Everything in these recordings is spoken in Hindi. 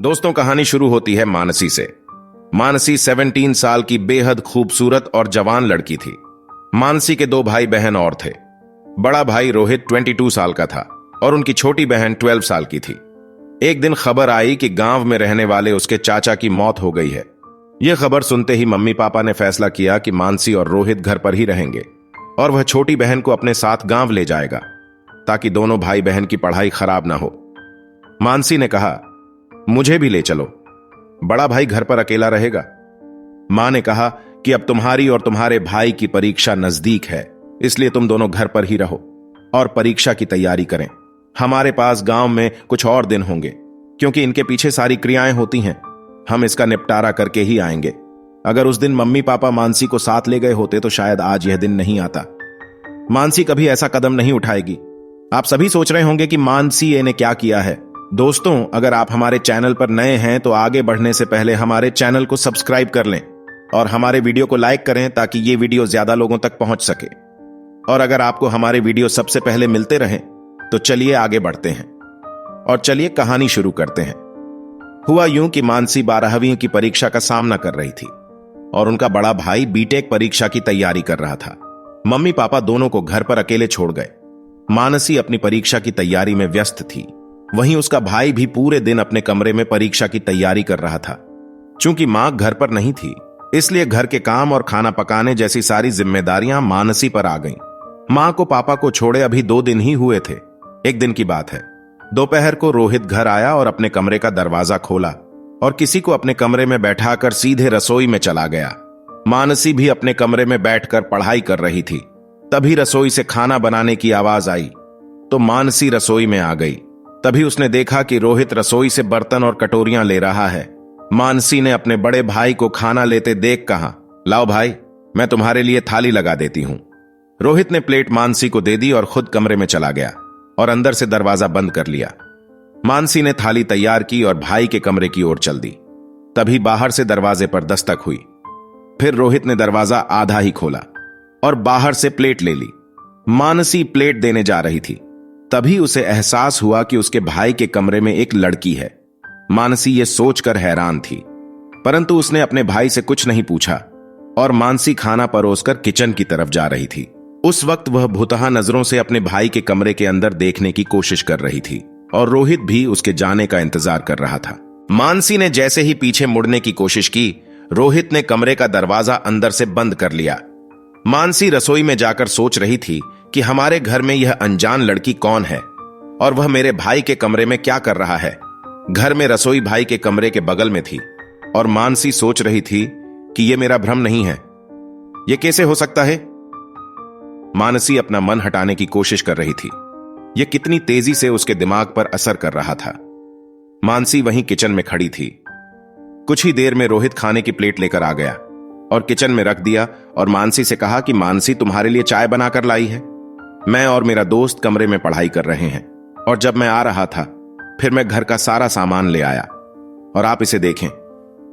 दोस्तों, कहानी शुरू होती है मानसी से। मानसी 17 साल की बेहद खूबसूरत और जवान लड़की थी। मानसी के 2 भाई बहन और थे। बड़ा भाई रोहित 22 साल का था और उनकी छोटी बहन 12 साल की थी। एक दिन खबर आई कि गांव में रहने वाले उसके चाचा की मौत हो गई है। यह खबर सुनते ही मम्मी पापा ने फैसला किया कि मानसी और रोहित घर पर ही रहेंगे और वह छोटी बहन को अपने साथ गांव ले जाएगा ताकि दोनों भाई बहन की पढ़ाई खराब ना हो। मानसी ने कहा, मुझे भी ले चलो, बड़ा भाई घर पर अकेला रहेगा। मां ने कहा कि अब तुम्हारी और तुम्हारे भाई की परीक्षा नजदीक है, इसलिए तुम दोनों घर पर ही रहो और परीक्षा की तैयारी करें। हमारे पास गांव में कुछ और दिन होंगे क्योंकि इनके पीछे सारी क्रियाएं होती हैं। हम इसका निपटारा करके ही आएंगे। अगर उस दिन मम्मी पापा मानसी को साथ ले गए होते तो शायद आज यह दिन नहीं आता। मानसी कभी ऐसा कदम नहीं उठाएगी। आप सभी सोच रहे होंगे कि मानसी ने क्या किया है। दोस्तों, अगर आप हमारे चैनल पर नए हैं तो आगे बढ़ने से पहले हमारे चैनल को सब्सक्राइब कर लें और हमारे वीडियो को लाइक करें ताकि ये वीडियो ज्यादा लोगों तक पहुंच सके। और अगर आपको हमारे वीडियो सबसे पहले मिलते रहें तो चलिए आगे बढ़ते हैं और चलिए कहानी शुरू करते हैं। हुआ यूं कि मानसी 12वीं की परीक्षा का सामना कर रही थी और उनका बड़ा भाई बीटेक परीक्षा की तैयारी कर रहा था। मम्मी पापा दोनों को घर पर अकेले छोड़ गए। मानसी अपनी परीक्षा की तैयारी में व्यस्त थी, वहीं उसका भाई भी पूरे दिन अपने कमरे में परीक्षा की तैयारी कर रहा था। चूंकि मां घर पर नहीं थी, इसलिए घर के काम और खाना पकाने जैसी सारी जिम्मेदारियां मानसी पर आ गईं। मां को पापा को छोड़े अभी 2 दिन ही हुए थे। एक दिन की बात है, दोपहर को रोहित घर आया और अपने कमरे का दरवाजा खोला और किसी को अपने कमरे में बैठाकर सीधे रसोई में चला गया। मानसी भी अपने कमरे में बैठकर पढ़ाई कर रही थी। तभी रसोई से खाना बनाने की आवाज आई तो मानसी रसोई में आ गई। तभी उसने देखा कि रोहित रसोई से बर्तन और कटोरियां ले रहा है। मानसी ने अपने बड़े भाई को खाना लेते देख कहा, लाओ भाई, मैं तुम्हारे लिए थाली लगा देती हूं। रोहित ने प्लेट मानसी को दे दी और खुद कमरे में चला गया और अंदर से दरवाजा बंद कर लिया। मानसी ने थाली तैयार की और भाई के कमरे की ओर चल दी। तभी बाहर से दरवाजे पर दस्तक हुई। फिर रोहित ने दरवाजा आधा ही खोला और बाहर से प्लेट ले ली। मानसी प्लेट देने जा रही थी, तभी उसे एहसास हुआ कि उसके भाई के कमरे में एक लड़की है। मानसी ये सोचकर हैरान थी, परंतु उसने अपने भाई से कुछ नहीं पूछा और मानसी खाना परोसकर किचन की तरफ जा रही थी। उस वक्त वह भुतहा नजरों से अपने भाई के कमरे के अंदर देखने की कोशिश कर रही थी और रोहित भी उसके जाने का इंतजार कर रहा था। मानसी ने जैसे ही पीछे मुड़ने की कोशिश की, रोहित ने कमरे का दरवाजा अंदर से बंद कर लिया। मानसी रसोई में जाकर सोच रही थी कि हमारे घर में यह अनजान लड़की कौन है और वह मेरे भाई के कमरे में क्या कर रहा है। घर में रसोई भाई के कमरे के बगल में थी और मानसी सोच रही थी कि यह मेरा भ्रम नहीं है, यह कैसे हो सकता है। मानसी अपना मन हटाने की कोशिश कर रही थी। यह कितनी तेजी से उसके दिमाग पर असर कर रहा था। मानसी वहीं किचन में खड़ी थी। कुछ ही देर में रोहित खाने की प्लेट लेकर आ गया और किचन में रख दिया और मानसी से कहा कि मानसी, तुम्हारे लिए चाय बनाकर लाई है। मैं और मेरा दोस्त कमरे में पढ़ाई कर रहे हैं और जब मैं आ रहा था फिर मैं घर का सारा सामान ले आया और आप इसे देखें।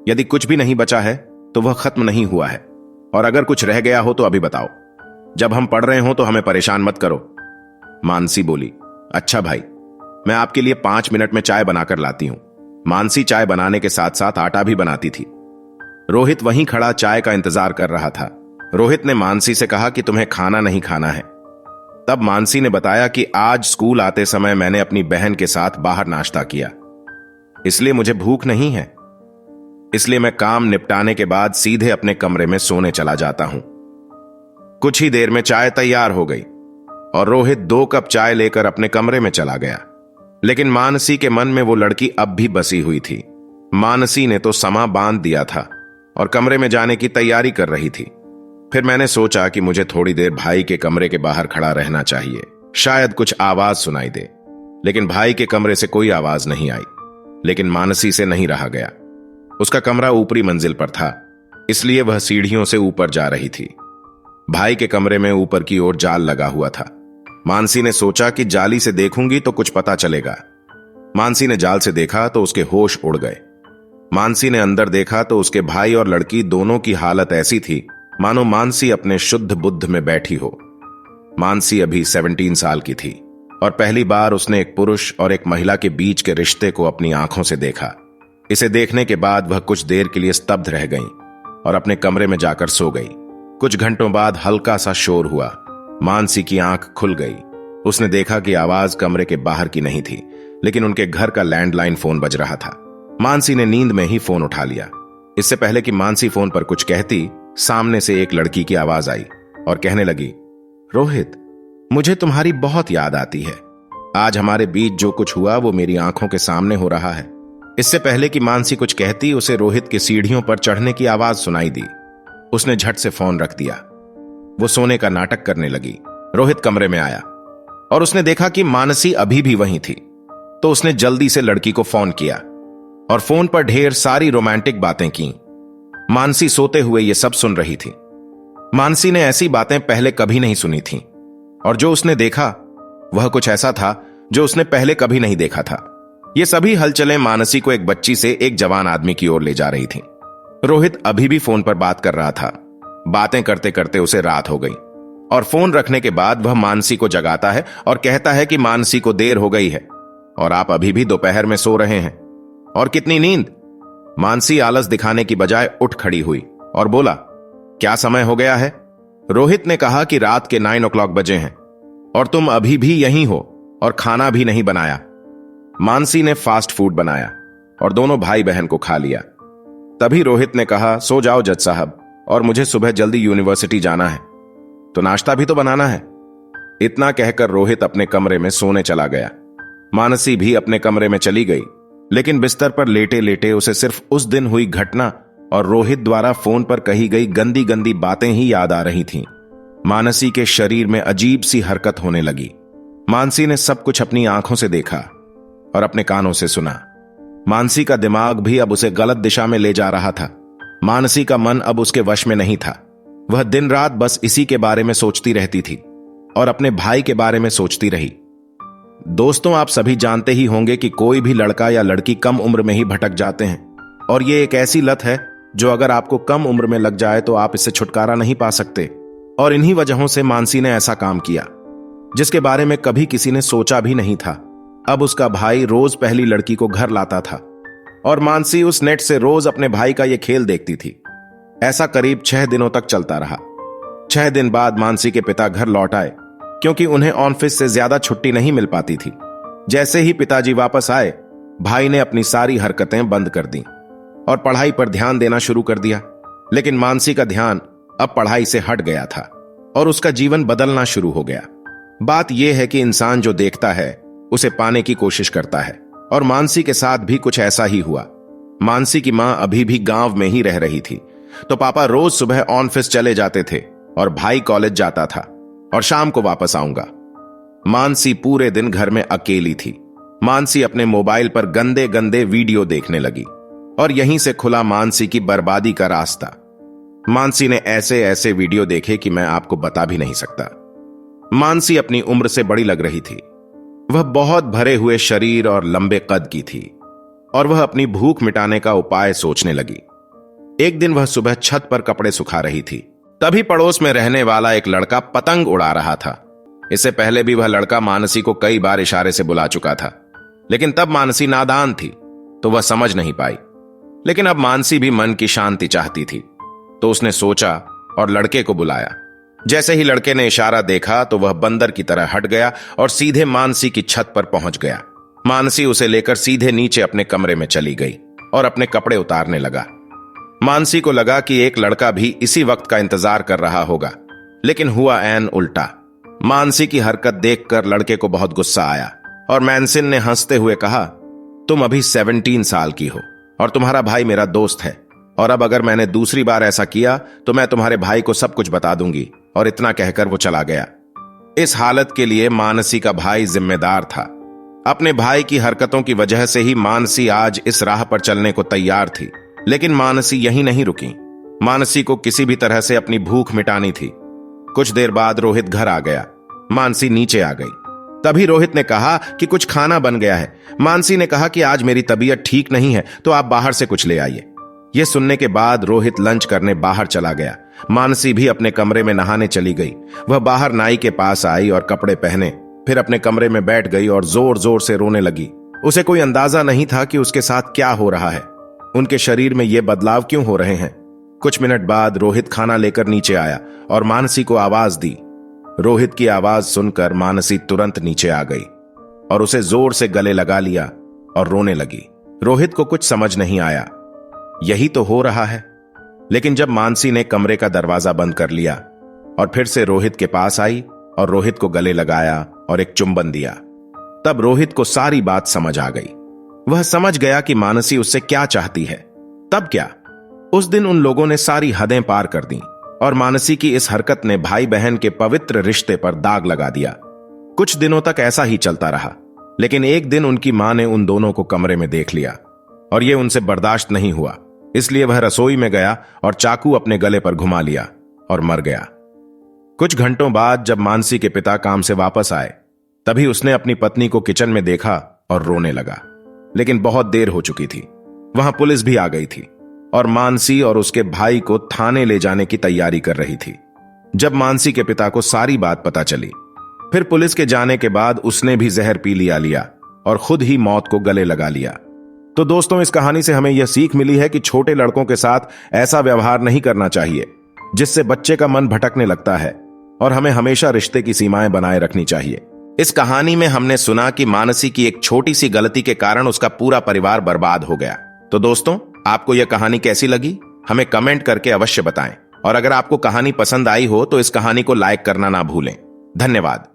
यदि कुछ भी नहीं बचा है तो वह खत्म नहीं हुआ है और अगर कुछ रह गया हो तो अभी बताओ। जब हम पढ़ रहे हो तो हमें परेशान मत करो। मानसी बोली, अच्छा भाई, मैं आपके लिए 5 मिनट में चाय बनाकर लाती हूं। मानसी चाय बनाने के साथ साथ आटा भी बनाती थी। रोहित वहीं खड़ा चाय का इंतजार कर रहा था। रोहित ने मानसी से कहा कि तुम्हें खाना नहीं खाना है। तब मानसी ने बताया कि आज स्कूल आते समय मैंने अपनी बहन के साथ बाहर नाश्ता किया, इसलिए मुझे भूख नहीं है। इसलिए मैं काम निपटाने के बाद सीधे अपने कमरे में सोने चला जाता हूं। कुछ ही देर में चाय तैयार हो गई और रोहित 2 कप चाय लेकर अपने कमरे में चला गया। लेकिन मानसी के मन में वो लड़की अब भी बसी हुई थी। मानसी ने तो समा बांध दिया था और कमरे में जाने की तैयारी कर रही थी। फिर मैंने सोचा कि मुझे थोड़ी देर भाई के कमरे के बाहर खड़ा रहना चाहिए, शायद कुछ आवाज सुनाई दे। लेकिन भाई के कमरे से कोई आवाज नहीं आई। लेकिन मानसी से नहीं रहा गया। उसका कमरा ऊपरी मंजिल पर था, इसलिए वह सीढ़ियों से ऊपर जा रही थी। भाई के कमरे में ऊपर की ओर जाल लगा हुआ था। मानसी ने सोचा कि जाली से देखूंगी तो कुछ पता चलेगा। मानसी ने जाल से देखा तो उसके होश उड़ गए। मानसी ने अंदर देखा तो उसके भाई और लड़की दोनों की हालत ऐसी थी मानो मानसी अपने शुद्ध बुद्ध में बैठी हो। मानसी अभी 17 साल की थी और पहली बार उसने एक पुरुष और एक महिला के बीच के रिश्ते को अपनी आंखों से देखा। इसे देखने के बाद वह कुछ देर के लिए स्तब्ध रह गई और अपने कमरे में जाकर सो गई। कुछ घंटों बाद हल्का सा शोर हुआ। मानसी की आंख खुल गई। उसने देखा कि आवाज कमरे के बाहर की नहीं थी, लेकिन उनके घर का लैंडलाइन फोन बज रहा था। मानसी ने नींद में ही फोन उठा लिया। इससे पहले कि मानसी फोन पर कुछ कहती, सामने से एक लड़की की आवाज आई और कहने लगी, रोहित, मुझे तुम्हारी बहुत याद आती है। आज हमारे बीच जो कुछ हुआ वो मेरी आंखों के सामने हो रहा है। इससे पहले कि मानसी कुछ कहती, उसे रोहित की सीढ़ियों पर चढ़ने की आवाज सुनाई दी। उसने झट से फोन रख दिया। वो सोने का नाटक करने लगी। रोहित कमरे में आया और उसने देखा कि मानसी अभी भी वहीं थी। तो उसने जल्दी से लड़की को फोन किया और फोन पर ढेर सारी रोमांटिक बातें की। मानसी सोते हुए ये सब सुन रही थी। मानसी ने ऐसी बातें पहले कभी नहीं सुनी थी और जो उसने देखा वह कुछ ऐसा था जो उसने पहले कभी नहीं देखा था। ये सभी हलचलें मानसी को एक बच्ची से एक जवान आदमी की ओर ले जा रही थीं। रोहित अभी भी फोन पर बात कर रहा था। बातें करते करते उसे रात हो गई और फोन रखने के बाद वह मानसी को जगाता है और कहता है कि मानसी को देर हो गई है और आप अभी भी दोपहर में सो रहे हैं। और कितनी नींद? मानसी आलस दिखाने की बजाय उठ खड़ी हुई और बोला, क्या समय हो गया है? रोहित ने कहा कि रात के 9 o'clock बजे हैं और तुम अभी भी यहीं हो और खाना भी नहीं बनाया। मानसी ने फास्ट फूड बनाया और दोनों भाई बहन को खा लिया। तभी रोहित ने कहा, सो जाओ जज साहब, और मुझे सुबह जल्दी यूनिवर्सिटी जाना है, तो नाश्ता भी तो बनाना है। इतना कहकर रोहित अपने कमरे में सोने चला गया। मानसी भी अपने कमरे में चली गई, लेकिन बिस्तर पर लेटे लेटे उसे सिर्फ उस दिन हुई घटना और रोहित द्वारा फोन पर कही गई गंदी गंदी बातें ही याद आ रही थीं। मानसी के शरीर में अजीब सी हरकत होने लगी। मानसी ने सब कुछ अपनी आंखों से देखा और अपने कानों से सुना। मानसी का दिमाग भी अब उसे गलत दिशा में ले जा रहा था। मानसी का मन अब उसके वश में नहीं था। वह दिन रात बस इसी के बारे में सोचती रहती थी और अपने भाई के बारे में सोचती रही। दोस्तों, आप सभी जानते ही होंगे कि कोई भी लड़का या लड़की कम उम्र में ही भटक जाते हैं और ये एक ऐसी लत है जो अगर आपको कम उम्र में लग जाए तो आप इससे छुटकारा नहीं पा सकते। और इन्हीं वजहों से मानसी ने ऐसा काम किया जिसके बारे में कभी किसी ने सोचा भी नहीं था। अब उसका भाई रोज पहली लड़की को घर लाता था और मानसी उस नेट से रोज अपने भाई का यह खेल देखती थी। ऐसा करीब 6 दिनों तक चलता रहा। 6 दिन बाद मानसी के पिता घर लौट आए क्योंकि उन्हें ऑफिस से ज्यादा छुट्टी नहीं मिल पाती थी। जैसे ही पिताजी वापस आए, भाई ने अपनी सारी हरकतें बंद कर दी और पढ़ाई पर ध्यान देना शुरू कर दिया। लेकिन मानसी का ध्यान अब पढ़ाई से हट गया था और उसका जीवन बदलना शुरू हो गया। बात यह है कि इंसान जो देखता है उसे पाने की कोशिश करता है और मानसी के साथ भी कुछ ऐसा ही हुआ। मानसी की मां अभी भी गांव में ही रह रही थी, तो पापा रोज सुबह ऑफिस चले जाते थे और भाई कॉलेज जाता था और शाम को वापस आऊंगा। मानसी पूरे दिन घर में अकेली थी। मानसी अपने मोबाइल पर गंदे गंदे वीडियो देखने लगी और यहीं से खुला मानसी की बर्बादी का रास्ता। मानसी ने ऐसे ऐसे वीडियो देखे कि मैं आपको बता भी नहीं सकता। मानसी अपनी उम्र से बड़ी लग रही थी। वह बहुत भरे हुए शरीर और लंबे कद की थी और वह अपनी भूख मिटाने का उपाय सोचने लगी। एक दिन वह सुबह छत पर कपड़े सुखा रही थी। तभी पड़ोस में रहने वाला एक लड़का पतंग उड़ा रहा था। इससे पहले भी वह लड़का मानसी को कई बार इशारे से बुला चुका था, लेकिन तब मानसी नादान थी तो वह समझ नहीं पाई। लेकिन अब मानसी भी मन की शांति चाहती थी, तो उसने सोचा और लड़के को बुलाया। जैसे ही लड़के ने इशारा देखा तो वह बंदर की तरह हट गया और सीधे मानसी की छत पर पहुंच गया। मानसी उसे लेकर सीधे नीचे अपने कमरे में चली गई और अपने कपड़े उतारने लगा। मानसी को लगा कि एक लड़का भी इसी वक्त का इंतजार कर रहा होगा, लेकिन हुआ ऐन उल्टा। मानसी की हरकत देखकर लड़के को बहुत गुस्सा आया और मैनसिन ने हंसते हुए कहा, तुम अभी 17 साल की हो और तुम्हारा भाई मेरा दोस्त है, और अब अगर मैंने दूसरी बार ऐसा किया तो मैं तुम्हारे भाई को सब कुछ बता दूंगी। और इतना कहकर वो चला गया। इस हालत के लिए मानसी का भाई जिम्मेदार था। अपने भाई की हरकतों की वजह से ही मानसी आज इस राह पर चलने को तैयार थी। लेकिन मानसी यहीं नहीं रुकी। मानसी को किसी भी तरह से अपनी भूख मिटानी थी। कुछ देर बाद रोहित घर आ गया। मानसी नीचे आ गई। तभी रोहित ने कहा कि कुछ खाना बन गया है। मानसी ने कहा कि आज मेरी तबीयत ठीक नहीं है, तो आप बाहर से कुछ ले आइए। यह सुनने के बाद रोहित लंच करने बाहर चला गया। मानसी भी अपने कमरे में नहाने चली गई। वह बाहर नाई के पास आई और कपड़े पहने, फिर अपने कमरे में बैठ गई और जोर जोर से रोने लगी। उसे कोई अंदाजा नहीं था कि उसके साथ क्या हो रहा है। उनके शरीर में ये बदलाव क्यों हो रहे हैं? कुछ मिनट बाद रोहित खाना लेकर नीचे आया और मानसी को आवाज दी। रोहित की आवाज सुनकर मानसी तुरंत नीचे आ गई और उसे जोर से गले लगा लिया और रोने लगी। रोहित को कुछ समझ नहीं आया, यही तो हो रहा है। लेकिन जब मानसी ने कमरे का दरवाजा बंद कर लिया और फिर से रोहित के पास आई और रोहित को गले लगाया और एक चुंबन दिया, तब रोहित को सारी बात समझ आ गई। वह समझ गया कि मानसी उससे क्या चाहती है। तब क्या, उस दिन उन लोगों ने सारी हदें पार कर दी और मानसी की इस हरकत ने भाई बहन के पवित्र रिश्ते पर दाग लगा दिया। कुछ दिनों तक ऐसा ही चलता रहा, लेकिन एक दिन उनकी मां ने उन दोनों को कमरे में देख लिया और यह उनसे बर्दाश्त नहीं हुआ, इसलिए वह रसोई में गया और चाकू अपने गले पर घुमा लिया और मर गया। कुछ घंटों बाद जब मानसी के पिता काम से वापस आए, तभी उसने अपनी पत्नी को किचन में देखा और रोने लगा। लेकिन बहुत देर हो चुकी थी। वहां पुलिस भी आ गई थी और मानसी और उसके भाई को थाने ले जाने की तैयारी कर रही थी। जब मानसी के पिता को सारी बात पता चली, फिर पुलिस के जाने के बाद उसने भी जहर पी लिया और खुद ही मौत को गले लगा लिया। तो दोस्तों, इस कहानी से हमें यह सीख मिली है कि छोटे लड़कों के साथ ऐसा व्यवहार नहीं करना चाहिए जिससे बच्चे का मन भटकने लगता है, और हमें हमेशा रिश्ते की सीमाएं बनाए रखनी चाहिए। इस कहानी में हमने सुना कि मानसी की एक छोटी सी गलती के कारण उसका पूरा परिवार बर्बाद हो गया। तो दोस्तों, आपको यह कहानी कैसी लगी हमें कमेंट करके अवश्य बताएं, और अगर आपको कहानी पसंद आई हो तो इस कहानी को लाइक करना ना भूलें। धन्यवाद।